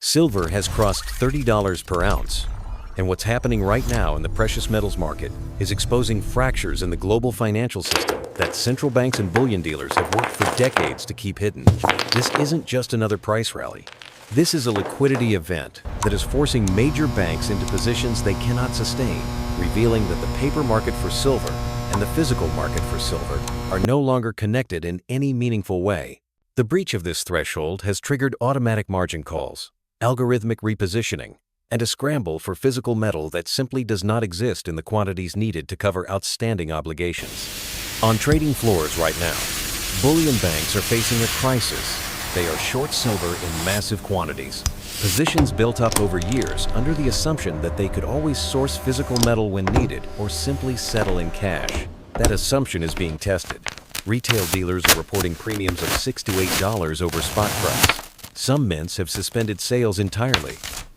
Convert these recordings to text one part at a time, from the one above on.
Silver has crossed $30 per ounce, and what's happening right now in the precious metals market is exposing fractures in the global financial system that central banks and bullion dealers have worked for decades to keep hidden. This isn't just another price rally. This is a liquidity event that is forcing major banks into positions they cannot sustain, revealing that the paper market for silver and the physical market for silver are no longer connected in any meaningful way. The breach of this threshold has triggered automatic margin calls, algorithmic repositioning, and a scramble for physical metal that simply does not exist in the quantities needed to cover outstanding obligations. On trading floors right now, bullion banks are facing a crisis. They are short silver in massive quantities, positions built up over years under the assumption that they could always source physical metal when needed or simply settle in cash. That assumption is being tested. Retail dealers are reporting premiums of $6 to $8 over spot price. Some mints have suspended sales entirely.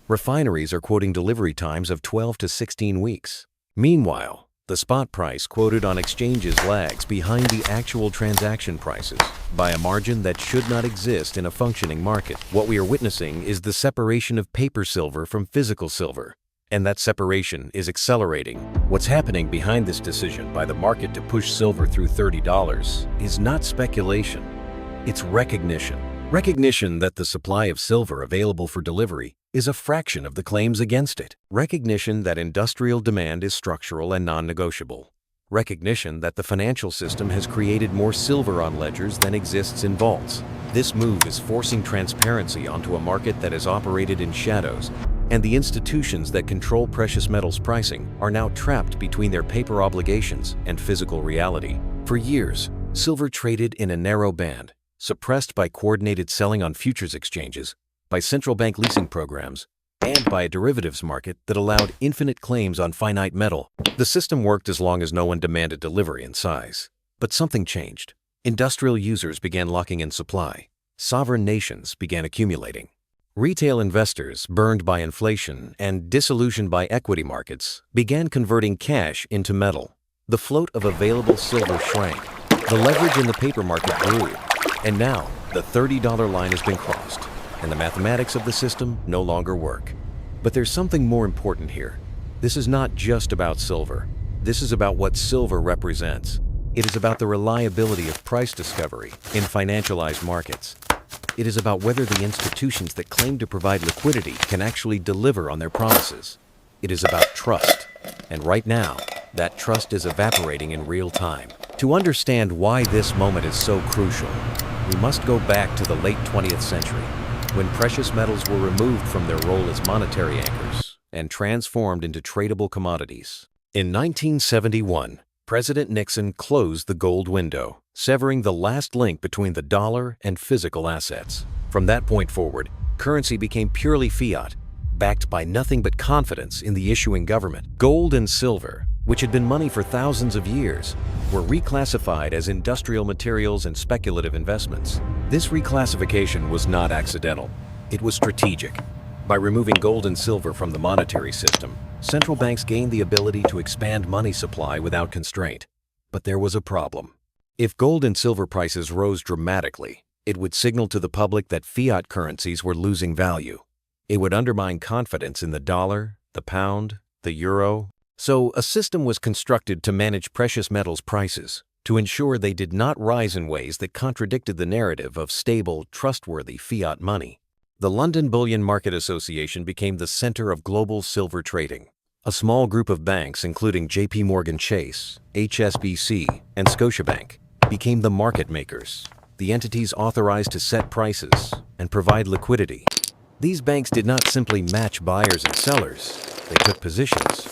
Refineries are quoting delivery times of 12 to 16 weeks. Meanwhile, the spot price quoted on exchanges lags behind the actual transaction prices by a margin that should not exist in a functioning market. What we are witnessing is the separation of paper silver from physical silver, and that separation is accelerating. What's happening behind this decision by the market to push silver through $30 is not speculation, it's recognition. Recognition that the supply of silver available for delivery is a fraction of the claims against it. Recognition that industrial demand is structural and non-negotiable. Recognition that the financial system has created more silver on ledgers than exists in vaults. This move is forcing transparency onto a market that has operated in shadows, and the institutions that control precious metals pricing are now trapped between their paper obligations and physical reality. For years, silver traded in a narrow band, suppressed by coordinated selling on futures exchanges, by central bank leasing programs, and by a derivatives market that allowed infinite claims on finite metal. The system worked as long as no one demanded delivery in size. But something changed. Industrial users began locking in supply. Sovereign nations began accumulating. Retail investors, burned by inflation and disillusioned by equity markets, began converting cash into metal. The float of available silver shrank. The leverage in the paper market grew. And now, the $30 line has been crossed, and the mathematics of the system no longer work. But there's something more important here. This is not just about silver. This is about what silver represents. It is about the reliability of price discovery in financialized markets. It is about whether the institutions that claim to provide liquidity can actually deliver on their promises. It is about trust. And right now, that trust is evaporating in real time. To understand why this moment is so crucial, we must go back to the late 20th century, when precious metals were removed from their role as monetary anchors and transformed into tradable commodities. In 1971, President Nixon closed the gold window, severing the last link between the dollar and physical assets. From that point forward, currency became purely fiat, backed by nothing but confidence in the issuing government. Gold and silver, which had been money for thousands of years, were reclassified as industrial materials and speculative investments. This reclassification was not accidental. It was strategic. By removing gold and silver from the monetary system, central banks gained the ability to expand money supply without constraint. But there was a problem. If gold and silver prices rose dramatically, it would signal to the public that fiat currencies were losing value. It would undermine confidence in the dollar, the pound, the euro. So a system was constructed to manage precious metals prices, to ensure they did not rise in ways that contradicted the narrative of stable, trustworthy fiat money. The London Bullion Market Association became the center of global silver trading. A small group of banks, including J.P. Morgan Chase, HSBC, and Scotiabank, became the market makers, the entities authorized to set prices and provide liquidity. These banks did not simply match buyers and sellers, they took positions.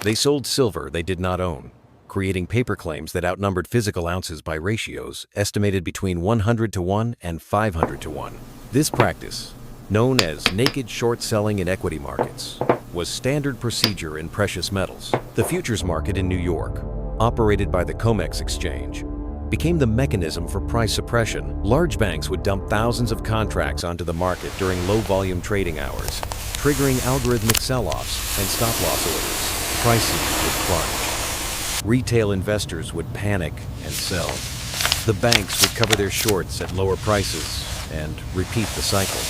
They sold silver they did not own, creating paper claims that outnumbered physical ounces by ratios estimated between 100 to 1 and 500 to 1. This practice, known as naked short selling in equity markets, was standard procedure in precious metals. The futures market in New York, operated by the COMEX exchange, became the mechanism for price suppression. Large banks would dump thousands of contracts onto the market during low-volume trading hours, triggering algorithmic sell-offs and stop-loss orders. Prices would plunge. Retail investors would panic and sell. The banks would cover their shorts at lower prices and repeat the cycle.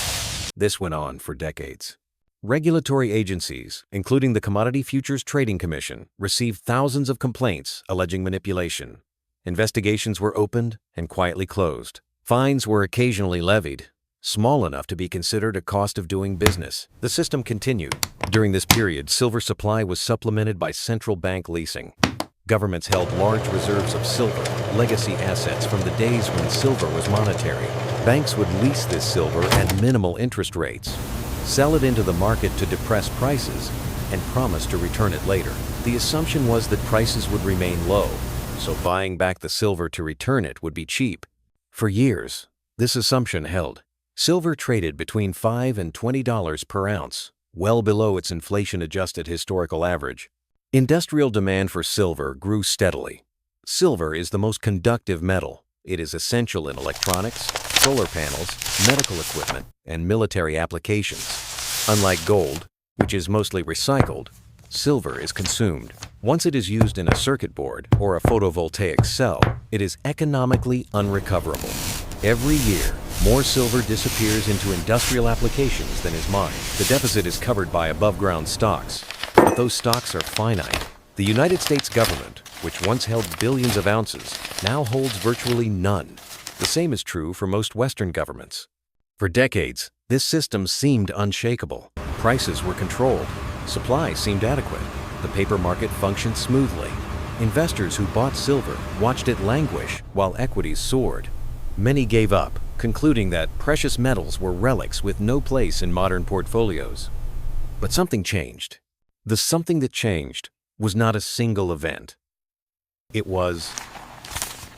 This went on for decades. Regulatory agencies, including the Commodity Futures Trading Commission, received thousands of complaints alleging manipulation. Investigations were opened and quietly closed. Fines were occasionally levied, small enough to be considered a cost of doing business. The system continued. During this period, silver supply was supplemented by central bank leasing. Governments held large reserves of silver, legacy assets from the days when silver was monetary. Banks would lease this silver at minimal interest rates, sell it into the market to depress prices, and promise to return it later. The assumption was that prices would remain low, so buying back the silver to return it would be cheap. For years, this assumption held. Silver traded between $5 and $20 per ounce, well below its inflation-adjusted historical average. Industrial demand for silver grew steadily. Silver is the most conductive metal. It is essential in electronics, solar panels, medical equipment, and military applications. Unlike gold, which is mostly recycled, silver is consumed. Once it is used in a circuit board or a photovoltaic cell, it is economically unrecoverable. Every year, more silver disappears into industrial applications than is mined. The deficit is covered by above-ground stocks, but those stocks are finite. The United States government, which once held billions of ounces, now holds virtually none. The same is true for most Western governments. For decades, this system seemed unshakable. Prices were controlled. Supply seemed adequate. The paper market functioned smoothly. Investors who bought silver watched it languish while equities soared. Many gave up, concluding that precious metals were relics with no place in modern portfolios. But something changed. The something that changed was not a single event. It was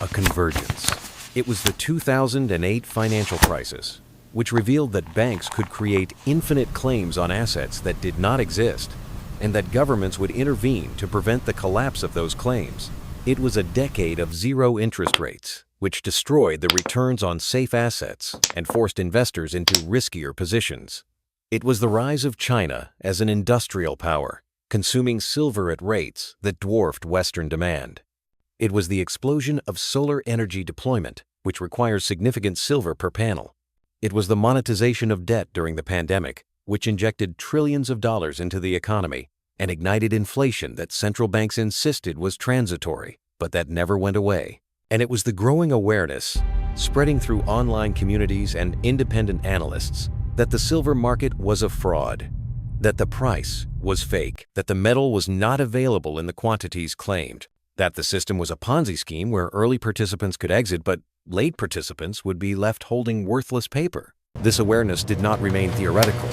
a convergence. It was the 2008 financial crisis, which revealed that banks could create infinite claims on assets that did not exist, and that governments would intervene to prevent the collapse of those claims. It was a decade of zero interest rates, which destroyed the returns on safe assets and forced investors into riskier positions. It was the rise of China as an industrial power, consuming silver at rates that dwarfed Western demand. It was the explosion of solar energy deployment, which requires significant silver per panel. It was the monetization of debt during the pandemic, which injected trillions of dollars into the economy and ignited inflation that central banks insisted was transitory, but that never went away. And it was the growing awareness, spreading through online communities and independent analysts, that the silver market was a fraud, that the price was fake, that the metal was not available in the quantities claimed, that the system was a Ponzi scheme where early participants could exit, but late participants would be left holding worthless paper. This awareness did not remain theoretical.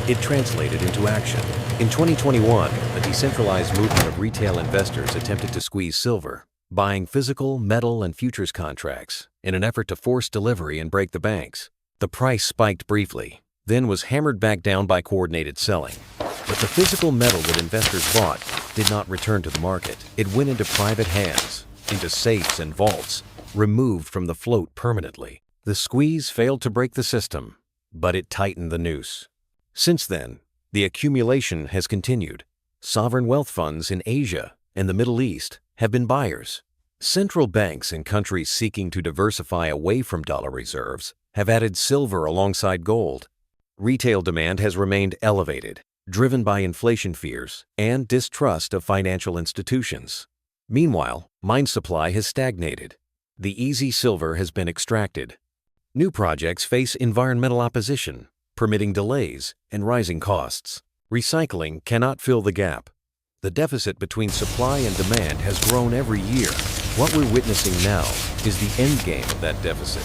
It translated into action. In 2021, a decentralized movement of retail investors attempted to squeeze silver, buying physical, metal, and futures contracts in an effort to force delivery and break the banks. The price spiked briefly, then was hammered back down by coordinated selling. But the physical metal that investors bought did not return to the market. It went into private hands, into safes and vaults, removed from the float permanently. The squeeze failed to break the system, but it tightened the noose. Since then, the accumulation has continued. Sovereign wealth funds in Asia and the Middle East have been buyers. Central banks in countries seeking to diversify away from dollar reserves have added silver alongside gold. Retail demand has remained elevated, driven by inflation fears and distrust of financial institutions. Meanwhile, mine supply has stagnated. The easy silver has been extracted. New projects face environmental opposition, permitting delays and rising costs. Recycling cannot fill the gap. The deficit between supply and demand has grown every year. What we're witnessing now is the endgame of that deficit.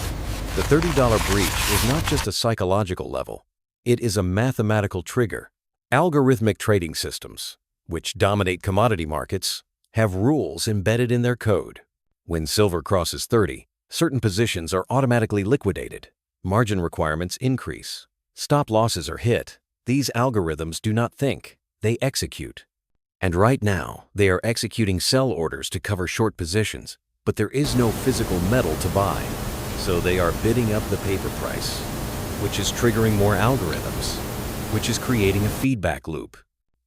The $30 breach is not just a psychological level. It is a mathematical trigger. Algorithmic trading systems, which dominate commodity markets, have rules embedded in their code. When silver crosses 30, certain positions are automatically liquidated. Margin requirements increase. Stop losses are hit. These algorithms do not think, they execute. And right now, they are executing sell orders to cover short positions, but there is no physical metal to buy. So they are bidding up the paper price, which is triggering more algorithms, which is creating a feedback loop.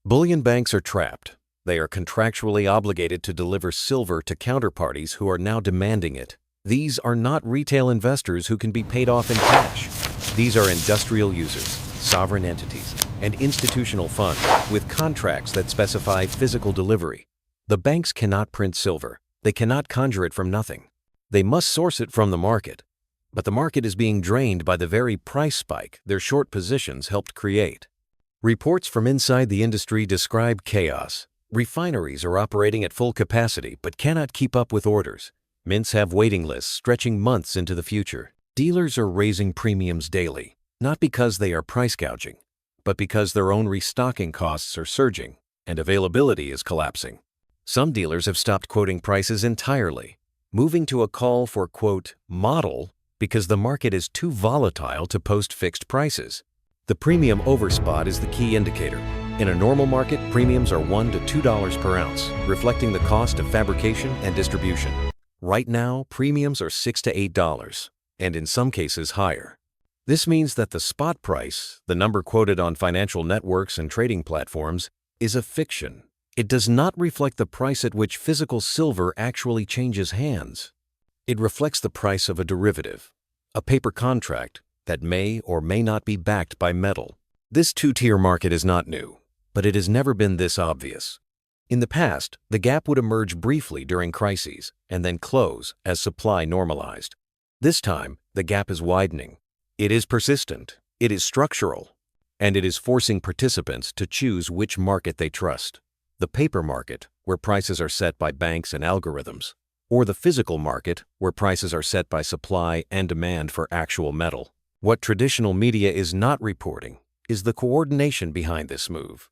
Bullion banks are trapped. They are contractually obligated to deliver silver to counterparties who are now demanding it. These are not retail investors who can be paid off in cash. These are industrial users, sovereign entities, and institutional funds with contracts that specify physical delivery. The banks cannot print silver. They cannot conjure it from nothing. They must source it from the market. But the market is being drained by the very price spike their short positions helped create. Reports from inside the industry describe chaos. Refineries are operating at full capacity but cannot keep up with orders. Mints have waiting lists stretching months into the future. Dealers are raising premiums daily, not because they are price gouging, but because their own restocking costs are surging and availability is collapsing. Some dealers have stopped quoting prices entirely, moving to a call for, quote, model because the market is too volatile to post fixed prices. The premium overspot is the key indicator. In a normal market, premiums are $1 to $2 per ounce, reflecting the cost of fabrication and distribution. Right now, premiums are $6 to $8, and in some cases higher. This means that the spot price, the number quoted on financial networks and trading platforms, is a fiction. It does not reflect the price at which physical silver actually changes hands. It reflects the price of a derivative, a paper contract that may or may not be backed by metal. This two-tier market is not new, but it has never been this obvious. In the past, the gap would emerge briefly during crises and then close as supply normalized. This time, the gap is widening. It is persistent, it is structural, and it is forcing participants to choose which market they trust. The paper market, where prices are set by banks and algorithms, or the physical market, where prices are set by supply and demand for actual metal. What traditional media is not reporting is the coordination behind this move.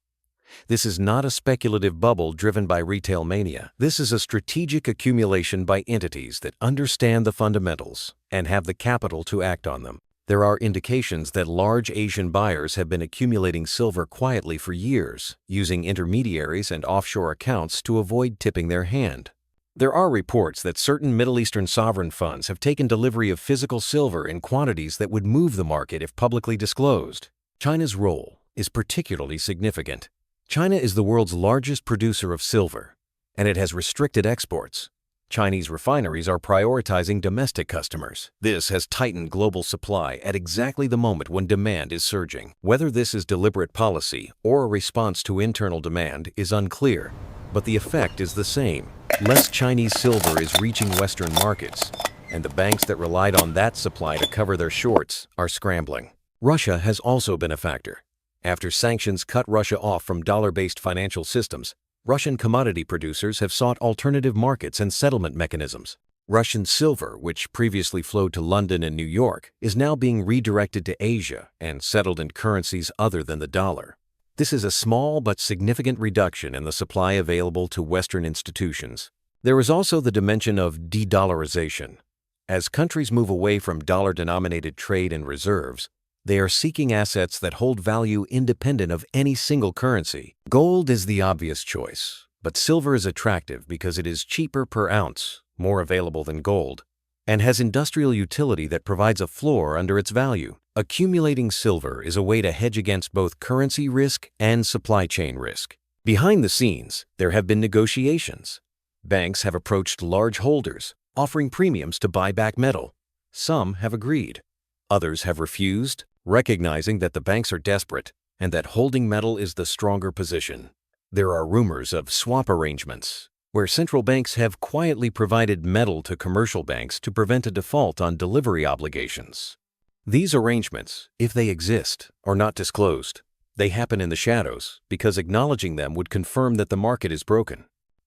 This is not a speculative bubble driven by retail mania. This is a strategic accumulation by entities that understand the fundamentals and have the capital to act on them. There are indications that large Asian buyers have been accumulating silver quietly for years, using intermediaries and offshore accounts to avoid tipping their hand. There are reports that certain Middle Eastern sovereign funds have taken delivery of physical silver in quantities that would move the market if publicly disclosed. China's role is particularly significant. China is the world's largest producer of silver, and it has restricted exports. Chinese refineries are prioritizing domestic customers. This has tightened global supply at exactly the moment when demand is surging. Whether this is deliberate policy or a response to internal demand is unclear, but the effect is the same. Less Chinese silver is reaching Western markets, and the banks that relied on that supply to cover their shorts are scrambling. Russia has also been a factor. After sanctions cut Russia off from dollar-based financial systems, Russian commodity producers have sought alternative markets and settlement mechanisms. Russian silver, which previously flowed to London and New York, is now being redirected to Asia and settled in currencies other than the dollar. This is a small but significant reduction in the supply available to Western institutions. There is also the dimension of de-dollarization. As countries move away from dollar-denominated trade and reserves, they are seeking assets that hold value independent of any single currency. Gold is the obvious choice, but silver is attractive because it is cheaper per ounce, more available than gold, and has industrial utility that provides a floor under its value. Accumulating silver is a way to hedge against both currency risk and supply chain risk. Behind the scenes, there have been negotiations. Banks have approached large holders, offering premiums to buy back metal. Some have agreed. Others have refused, recognizing that the banks are desperate and that holding metal is the stronger position. There are rumors of swap arrangements, where central banks have quietly provided metal to commercial banks to prevent a default on delivery obligations. These arrangements, if they exist, are not disclosed. They happen in the shadows because acknowledging them would confirm that the market is broken.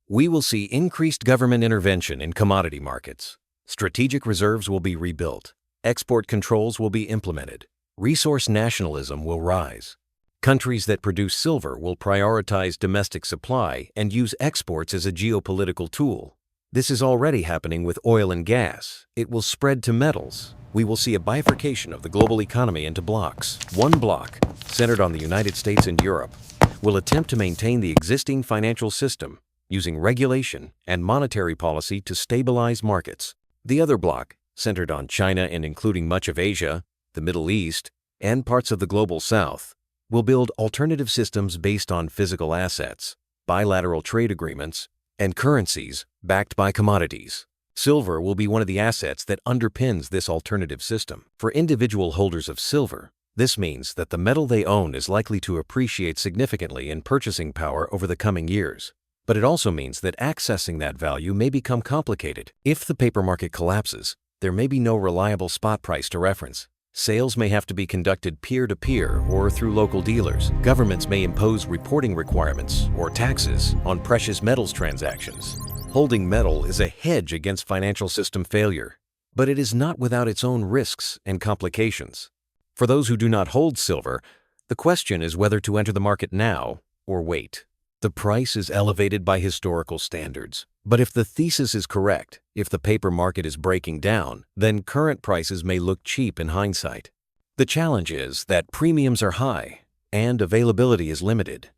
We will see increased government intervention in commodity markets. Strategic reserves will be rebuilt. Export controls will be implemented. Resource nationalism will rise. Countries that produce silver will prioritize domestic supply and use exports as a geopolitical tool. This is already happening with oil and gas. It will spread to metals. We will see a bifurcation of the global economy into blocks. One block, centered on the United States and Europe, will attempt to maintain the existing financial system using regulation and monetary policy to stabilize markets. The other block, centered on China and including much of Asia, the Middle East, and parts of the Global South, will build alternative systems based on physical assets, bilateral trade agreements, and currencies backed by commodities. Silver will be one of the assets that underpins this alternative system. For individual holders of silver, This means that the metal they own is likely to appreciate significantly in purchasing power over the coming years. But it also means that accessing that value may become complicated. If the paper market collapses, there may be no reliable spot price to reference. Sales may have to be conducted peer-to-peer or through local dealers. Governments may impose reporting requirements or taxes on precious metals transactions. Holding metal is a hedge against financial system failure, but it is not without its own risks and complications. For those who do not hold silver, the question is whether to enter the market now or wait. The price is elevated by historical standards. But if the thesis is correct, if the paper market is breaking down, then current prices may look cheap in hindsight. The challenge is that premiums are high and availability is limited.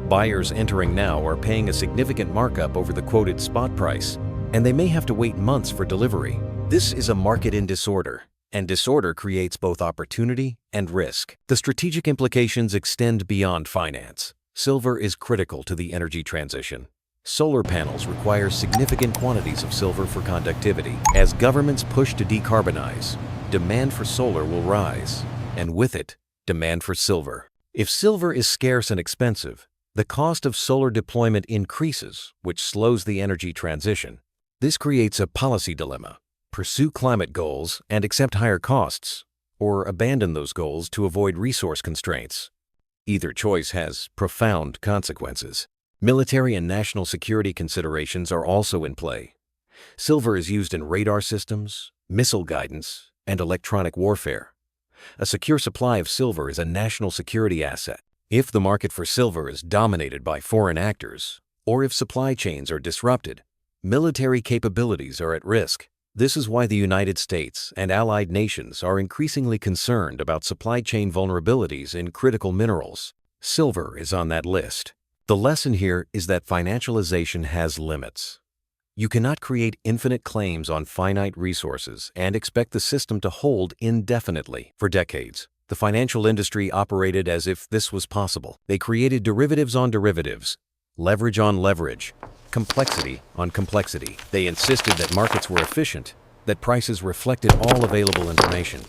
Buyers entering now are paying a significant markup over the quoted spot price, and they may have to wait months for delivery. This is a market in disorder, and disorder creates both opportunity and risk. The strategic implications extend beyond finance. Silver is critical to the energy transition. Solar panels require significant quantities of silver for conductivity. As governments push to decarbonize, demand for solar will rise, and with it, demand for silver. If silver is scarce and expensive, the cost of solar deployment increases, which slows the energy transition. This creates a policy dilemma: pursue climate goals and accept higher costs, or abandon those goals to avoid resource constraints. Either choice has profound consequences. Military and national security considerations are also in play. Silver is used in radar systems, missile guidance, and electronic warfare. A secure supply of silver is a national security asset. If the market for silver is dominated by foreign actors, or if supply chains are disrupted, military capabilities are at risk. This is why the United States and allied nations are increasingly concerned about supply chain vulnerabilities in critical minerals. Silver is on that list. The lesson here is that financialization has limits. You cannot create infinite claims on finite resources and expect the system to hold indefinitely. For decades, the financial industry operated as if this was possible. They created derivatives on derivatives, leverage on leverage, complexity on complexity. They insisted that markets were efficient, that prices reflected all available information,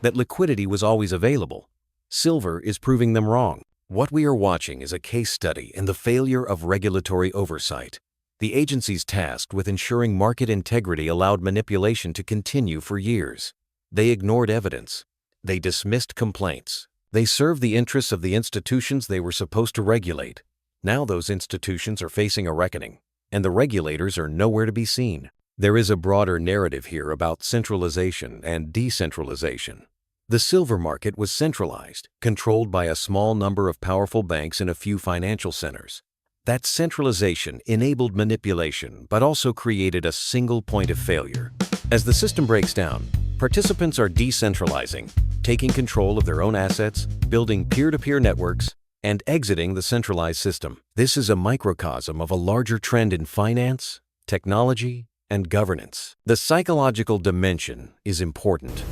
that liquidity was always available. Silver is proving them wrong. What we are watching is a case study in the failure of regulatory oversight. The agencies tasked with ensuring market integrity allowed manipulation to continue for years. They ignored evidence. They dismissed complaints. They served the interests of the institutions they were supposed to regulate. Now those institutions are facing a reckoning, and the regulators are nowhere to be seen. There is a broader narrative here about centralization and decentralization. The silver market was centralized, controlled by a small number of powerful banks in a few financial centers. That centralization enabled manipulation, but also created a single point of failure. As the system breaks down, participants are decentralizing, taking control of their own assets, building peer-to-peer networks, and exiting the centralized system. This is a microcosm of a larger trend in finance, technology, and governance. The psychological dimension is important.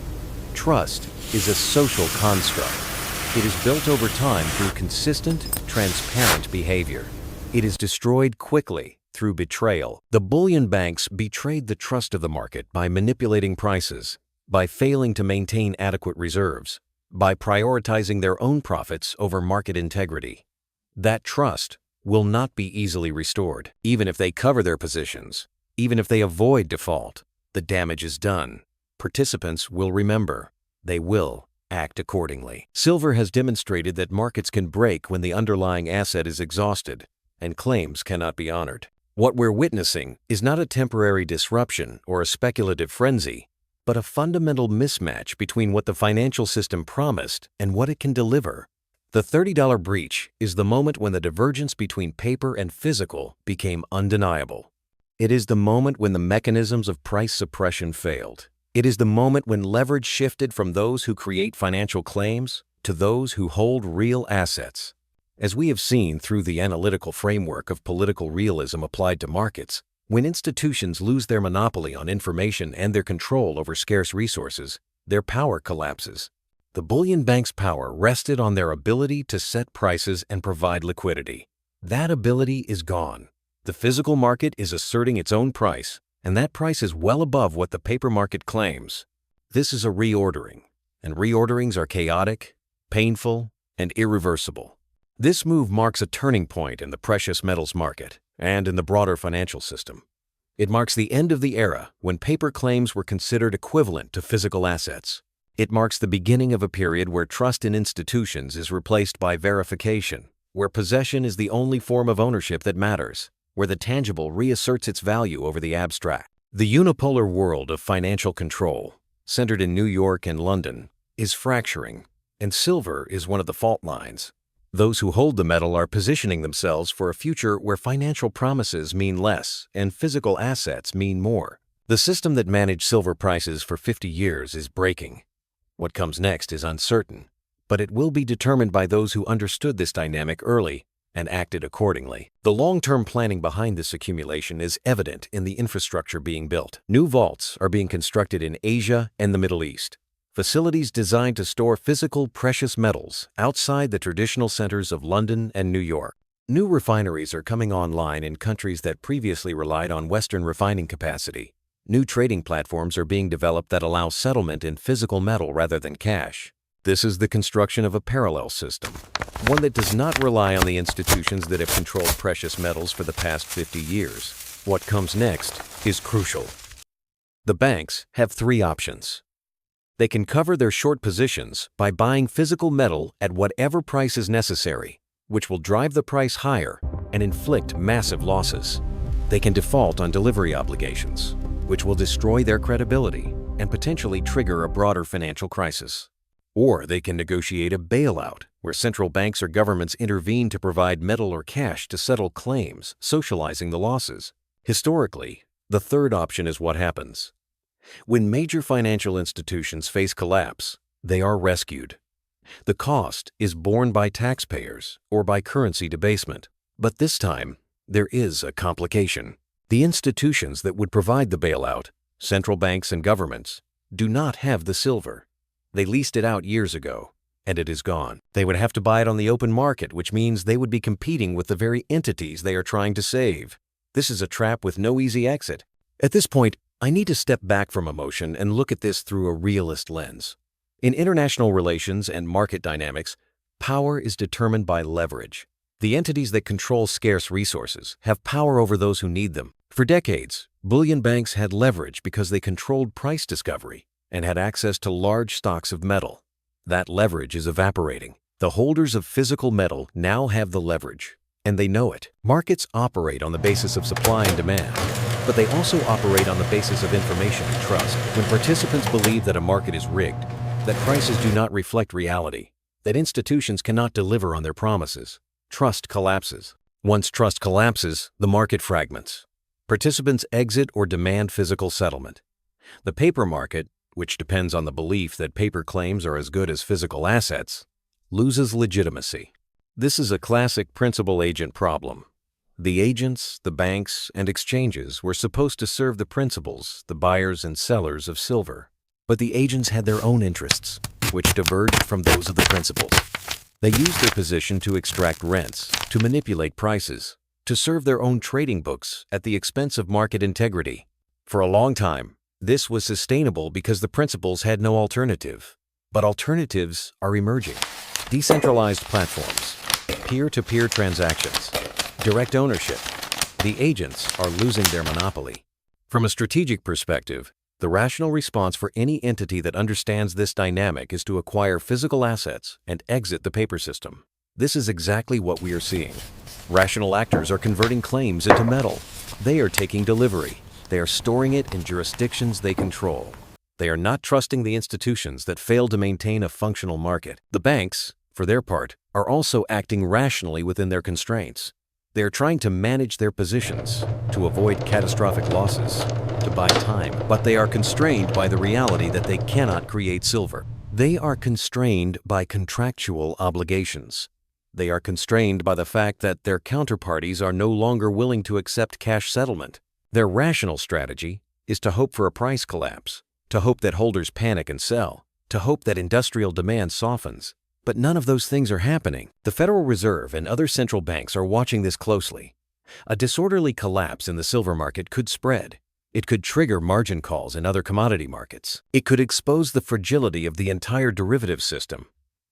Trust is a social construct. It is built over time through consistent, transparent behavior. It is destroyed quickly through betrayal. The bullion banks betrayed the trust of the market by manipulating prices, by failing to maintain adequate reserves, by prioritizing their own profits over market integrity. That trust will not be easily restored. Even if they cover their positions, even if they avoid default, the damage is done. Participants will remember. They will act accordingly. Silver has demonstrated that markets can break when the underlying asset is exhausted, and claims cannot be honored. What we're witnessing is not a temporary disruption or a speculative frenzy, but a fundamental mismatch between what the financial system promised and what it can deliver. The $30 breach is the moment when the divergence between paper and physical became undeniable. It is the moment when the mechanisms of price suppression failed. It is the moment when leverage shifted from those who create financial claims to those who hold real assets. As we have seen through the analytical framework of political realism applied to markets, when institutions lose their monopoly on information and their control over scarce resources, their power collapses. The bullion bank's power rested on their ability to set prices and provide liquidity. That ability is gone. The physical market is asserting its own price, and that price is well above what the paper market claims. This is a reordering, and reorderings are chaotic, painful, and irreversible. This move marks a turning point in the precious metals market and in the broader financial system. It marks the end of the era when paper claims were considered equivalent to physical assets. It marks the beginning of a period where trust in institutions is replaced by verification, where possession is the only form of ownership that matters, where the tangible reasserts its value over the abstract. The unipolar world of financial control, centered in New York and London, is fracturing, and silver is one of the fault lines. Those who hold the metal are positioning themselves for a future where financial promises mean less and physical assets mean more. The system that managed silver prices for 50 years is breaking. What comes next is uncertain, but it will be determined by those who understood this dynamic early and acted accordingly. The long-term planning behind this accumulation is evident in the infrastructure being built. New vaults are being constructed in Asia and the Middle East. Facilities designed to store physical precious metals outside the traditional centers of London and New York. New refineries are coming online in countries that previously relied on Western refining capacity. New trading platforms are being developed that allow settlement in physical metal rather than cash. This is the construction of a parallel system, one that does not rely on the institutions that have controlled precious metals for the past 50 years. What comes next is crucial. The banks have three options. They can cover their short positions by buying physical metal at whatever price is necessary, which will drive the price higher and inflict massive losses. They can default on delivery obligations, which will destroy their credibility and potentially trigger a broader financial crisis. Or they can negotiate a bailout, where central banks or governments intervene to provide metal or cash to settle claims, socializing the losses. Historically, the third option is what happens. When major financial institutions face collapse, they are rescued. The cost is borne by taxpayers or by currency debasement. But this time, there is a complication. The institutions that would provide the bailout, central banks and governments, do not have the silver. They leased it out years ago, and it is gone. They would have to buy it on the open market, which means they would be competing with the very entities they are trying to save. This is a trap with no easy exit. At this point, I need to step back from emotion and look at this through a realist lens. In international relations and market dynamics, power is determined by leverage. The entities that control scarce resources have power over those who need them. For decades, bullion banks had leverage because they controlled price discovery and had access to large stocks of metal. That leverage is evaporating. The holders of physical metal now have the leverage, and they know it. Markets operate on the basis of supply and demand, but they also operate on the basis of information and trust. When participants believe that a market is rigged, that prices do not reflect reality, that institutions cannot deliver on their promises, trust collapses. Once trust collapses, the market fragments. Participants exit or demand physical settlement. The paper market, which depends on the belief that paper claims are as good as physical assets, loses legitimacy. This is a classic principal-agent problem. The agents, the banks, and exchanges were supposed to serve the principals, the buyers and sellers of silver. But the agents had their own interests, which diverged from those of the principals. They used their position to extract rents, to manipulate prices, to serve their own trading books at the expense of market integrity. For a long time, this was sustainable because the principals had no alternative. But alternatives are emerging. Decentralized platforms, peer-to-peer transactions, direct ownership. The agents are losing their monopoly. From a strategic perspective, the rational response for any entity that understands this dynamic is to acquire physical assets and exit the paper system. This is exactly what we are seeing. Rational actors are converting claims into metal. They are taking delivery. They are storing it in jurisdictions they control. They are not trusting the institutions that fail to maintain a functional market. The banks, for their part, are also acting rationally within their constraints. They are trying to manage their positions, to avoid catastrophic losses, to buy time, but they are constrained by the reality that they cannot create silver. They are constrained by contractual obligations. They are constrained by the fact that their counterparties are no longer willing to accept cash settlement. Their rational strategy is to hope for a price collapse, to hope that holders panic and sell, to hope that industrial demand softens. But none of those things are happening. The Federal Reserve and other central banks are watching this closely. A disorderly collapse in the silver market could spread. It could trigger margin calls in other commodity markets. It could expose the fragility of the entire derivative system.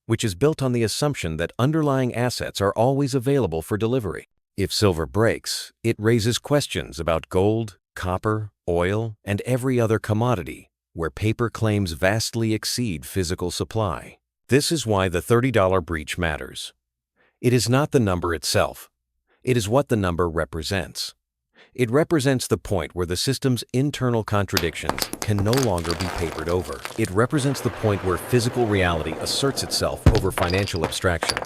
which is built on the assumption that underlying assets are always available for delivery. If silver breaks, it raises questions about gold, copper, oil, and every other commodity, where paper claims vastly exceed physical supply. This is why the $30 breach matters. It is not the number itself. It is what the number represents. It represents the point where the system's internal contradictions can no longer be papered over. It represents the point where physical reality asserts itself over financial abstraction.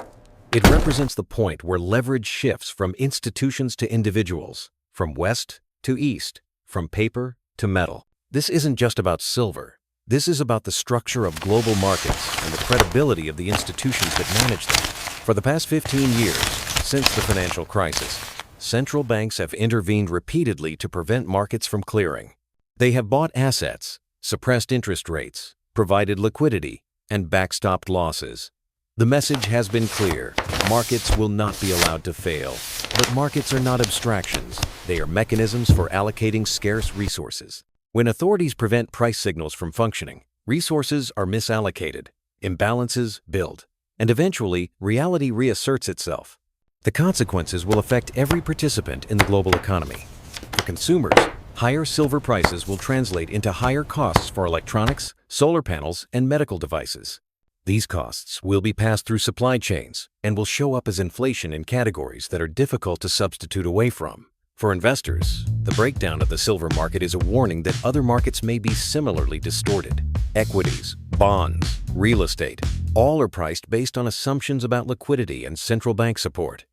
It represents the point where leverage shifts from institutions to individuals, from west to east, from paper to metal. This isn't just about silver. This is about the structure of global markets and the credibility of the institutions that manage them. For the past 15 years, since the financial crisis, central banks have intervened repeatedly to prevent markets from clearing. They have bought assets, suppressed interest rates, provided liquidity, and backstopped losses. The message has been clear: markets will not be allowed to fail. But markets are not abstractions. They are mechanisms for allocating scarce resources. When authorities prevent price signals from functioning, resources are misallocated, imbalances build, and eventually reality reasserts itself. The consequences will affect every participant in the global economy. For consumers, higher silver prices will translate into higher costs for electronics, solar panels, and medical devices. These costs will be passed through supply chains and will show up as inflation in categories that are difficult to substitute away from. For investors, the breakdown of the silver market is a warning that other markets may be similarly distorted. Equities, bonds, real estate, all are priced based on assumptions about liquidity and central bank support.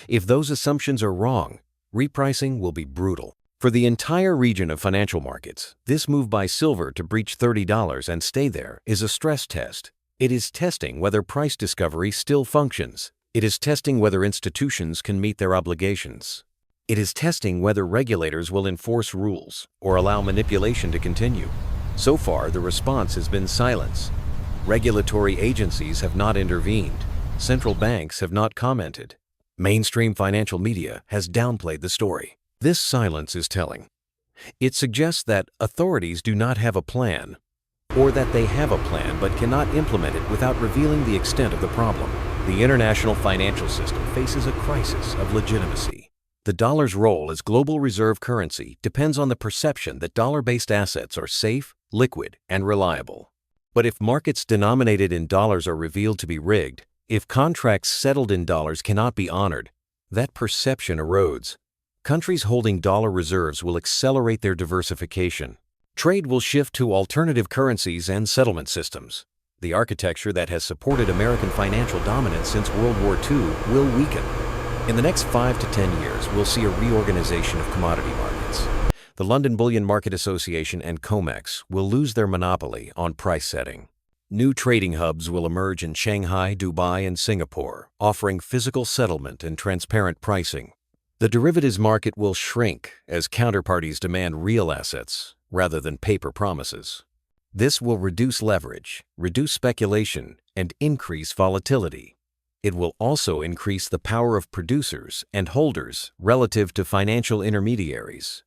If those assumptions are wrong, repricing will be brutal. For the entire region of financial markets, this move by silver to breach $30 and stay there is a stress test. It is testing whether price discovery still functions. It is testing whether institutions can meet their obligations. It is testing whether regulators will enforce rules or allow manipulation to continue. So far, the response has been silence. Regulatory agencies have not intervened. Central banks have not commented. Mainstream financial media has downplayed the story. This silence is telling. It suggests that authorities do not have a plan, or that they have a plan but cannot implement it without revealing the extent of the problem. The international financial system faces a crisis of legitimacy. The dollar's role as global reserve currency depends on the perception that dollar-based assets are safe, liquid, and reliable. But if markets denominated in dollars are revealed to be rigged, if contracts settled in dollars cannot be honored, that perception erodes. Countries holding dollar reserves will accelerate their diversification. Trade will shift to alternative currencies and settlement systems. The architecture that has supported American financial dominance since World War II will weaken. In the next 5 to 10 years, we'll see a reorganization of commodity markets. The London Bullion Market Association and COMEX will lose their monopoly on price setting. New trading hubs will emerge in Shanghai, Dubai, and Singapore, offering physical settlement and transparent pricing. The derivatives market will shrink as counterparties demand real assets rather than paper promises. This will reduce leverage, reduce speculation, and increase volatility. It will also increase the power of producers and holders relative to financial intermediaries.